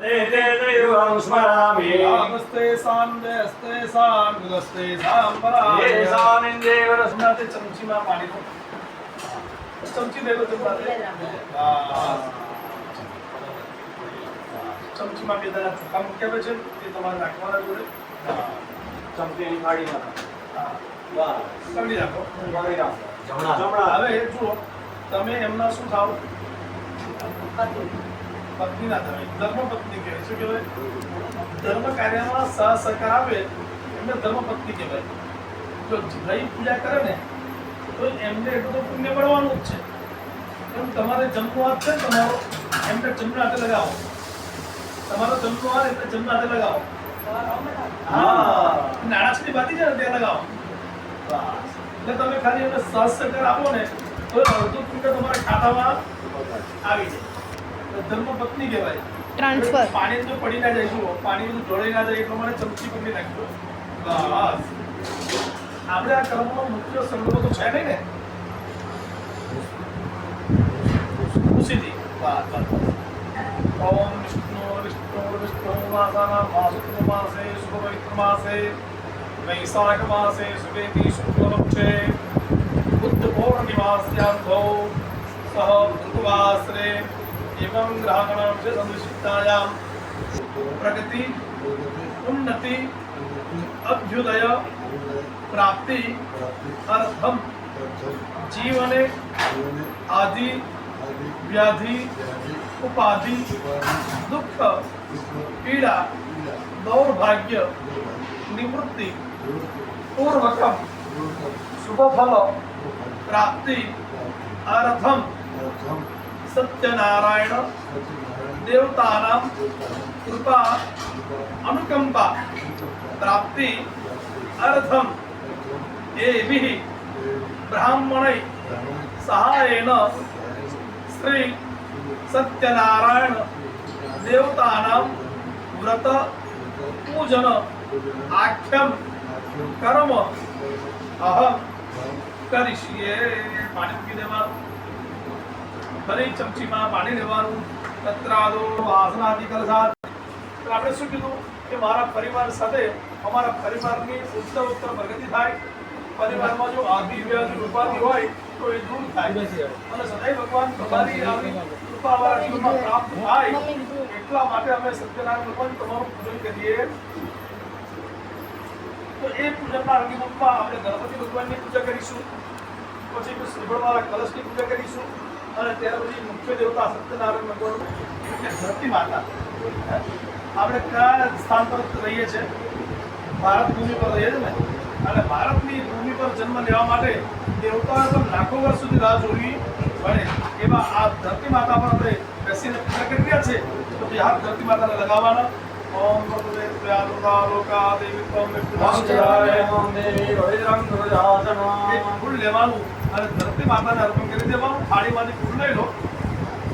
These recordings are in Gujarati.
ते दैवं स्मरामि नमस्ते सान्देस्ते सान्गस्ते सांबराय ये सानिंदेव रसनाते चमचीમાં પાણી લો ચમચી દે લો તમારે ચમચીમાં બે દાણા ચોખા મૂક્યા છે તે તમારે રાખવાના જોડે ચમચીની થાળી માં વાહ સમજી રાખો વાળી રાખ જમણા જમણા હવે જુઓ તમે એમના શું થાવ પત્ની ના તમે ધર્મપત્ની કહેવાય શું કહેવાય ધર્મ કાર્યમાં સહકાર આવે એમને ધર્મપત્ની કહેવાય જો ભાઈ પૂજા કરે ને તો એમને એટલું તો પુણ્ય મળવાનું જ છે એમ તમારે જમનો હાથ છે તમારો એમને જમના હાથે લગાવો તમારો જમનો હાથ એટલે જમના હાથે લગાવો હા નાણાંની બાતી છે ને ત્યાં લગાવો બસ એટલે તમે ખાલી એમને સહકાર આપો ને તો અડધું પુણ્ય તમારા ખાતામાં આવી જાય ધર્મપત્ની કહેવાય ટ્રાન્સફર પાણી જો પડી ના જાય શું પાણી બધું ઢોળાઈ ના જાય એ પ્રમાણે ચમચી પકડી નાખજો બસ આપણે આ કર્મનો મુખ્ય સંગ્રહ તો છે નહીં ને ખુશીથી બસ બસ ઓમ વિષ્ણુ માસાના માસુત્ર માસે શુભ પવિત્ર માસે વૈશાખ માસે શુભેતિ શુક્લપક્ષે બુદ્ધ પૌર્ણિમાસ્યાન્તો સહ ઋતુવાસરે एवं ग्रहगणं से संविष्टायां प्रगति उन्नति अभ्युदय प्राप्ति अर्थम जीवने आदि व्याधि उपाधि दुख पीड़ा दौर्भाग्य निवृत्ति पूर्वकम शुभ फल प्राप्ति अर्थम सत्यनारायण देवतानां कृपा अनुकंपा प्राप्ति अर्थम एभिः ब्राह्मणै सहायेन श्री सत्यनारायण देवतानां व्रत पूजन आख्यम कर्म अहम करिष्ये पाणी મૂકી દેવાનું ફરી ચમચીમાં પાણી લેવાનું તત્રાદો વાસનાદિ કલસાદ તો આપણે શું કીધું કે મારા પરિવાર સાથે અમારા પરિવારની ઉત્તર પ્રગતિ થાય પરિવારમાં જો આદિ વ્યાધિ ઉપાધિ હોય તો એ દૂર થાય અને સદાય ભગવાન તમારી આવી કૃપા અમારા જીવનમાં પ્રાપ્ત થાય એટલા માટે અમે સત્યનારાયણ ભગવાન તમારું પૂજન કરીએ તો એ પૂજનના અંગીમુખમાં આપણે ગણપતિ ભગવાનની પૂજા કરીશું પછી શ્રીફળવાળા કલશની પૂજા કરીશું અને ત્યાર પછી મુખ્ય દેવતા સત્યનારાયણ ભગવાન એટલે ધરતી માતા આપણે કયા સ્થાન પર રહીએ છીએ ભારત ભૂમિ પર રહીએ છીએ ને અને ભારતની ભૂમિ પર જન્મ લેવા માટે દેવતાઓએ પણ લાખો વર્ષ સુધી રાહ જોવી પડે એવા આ ધરતી માતા પર આપણે બેસીને પૂજા કરી રહ્યા છે તો બે હાથ ધરતી માતાને લગાવવાના ઓમ ભગવતે પ્રિયાદુતા લોકા દેવી ત્વમ વિષ્ણુરાય ઓમ દેવી રોહિદ્રમ ગુરુજાસના એ ફૂલ લેવાનું અને ધરતી માતાને અર્પણ કરી દેવાનું થાળીમાંથી ફૂલ લઈ લો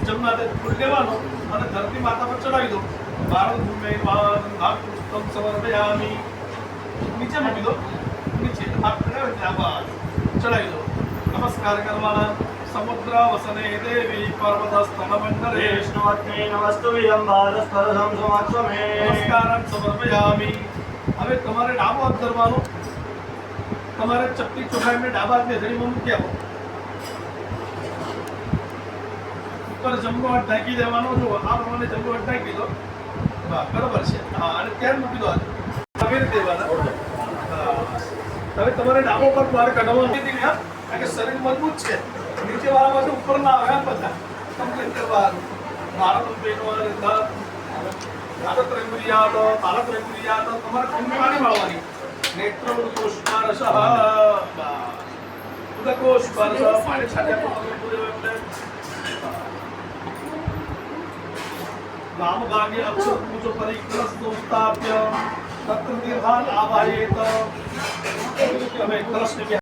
જમનાતે ફૂલ લેવાનું અને ધરતી માતા પર ચડાવી દો ભારત ભૂમિ ભાગ પુષ્પમ સમર્પયામિ નીચે મૂકી દો નીચે હાથ ચડાવે ત્યાં બાદ ચડાવી દો નમસ્કાર કરવાના સમુદ્ર વસને દેવી પર્વત સ્તન મંડલે વિષ્ણુવત્ની નમસ્તુ વિયંબાદસ્પરસં સમક્ષમે નમસ્કારં સમર્પયામિ હવે તમારે ડાબો હાથ ધરવાનો તમારે ચપટી ચોખા એમને ડાબા હાથની હથેળીમાં મૂકી આપો ઉપર જમણો હાથ ઢાંકી દેવાનો જો આ પ્રમાણે જમણો હાથ ઢાંકી દો બરાબર છે હા અને ત્યાર મૂકી દો હાથ આવી રીતે દેવાના હવે તમારે ડાબો પર બહાર કાઢવાનો નથી હા કારણ કે શરીર મજબૂત છે નીચે વાળા પાસે ઉપર ના આવે આ બધા કમ્પ્લીટ કરવાનું ભારત પેનો ભારત રેગુલિયાત ભારત રેગુલિયાત તમારે પાણી વાળવાની નેત્ર ઉદકોષ ઉદકોષ પાણી છાટ્યા वाम भागे अक्षर पूजो परिक्रस दोस्ताभ्य तत्र दीर्घान आवाहेत हमें कलश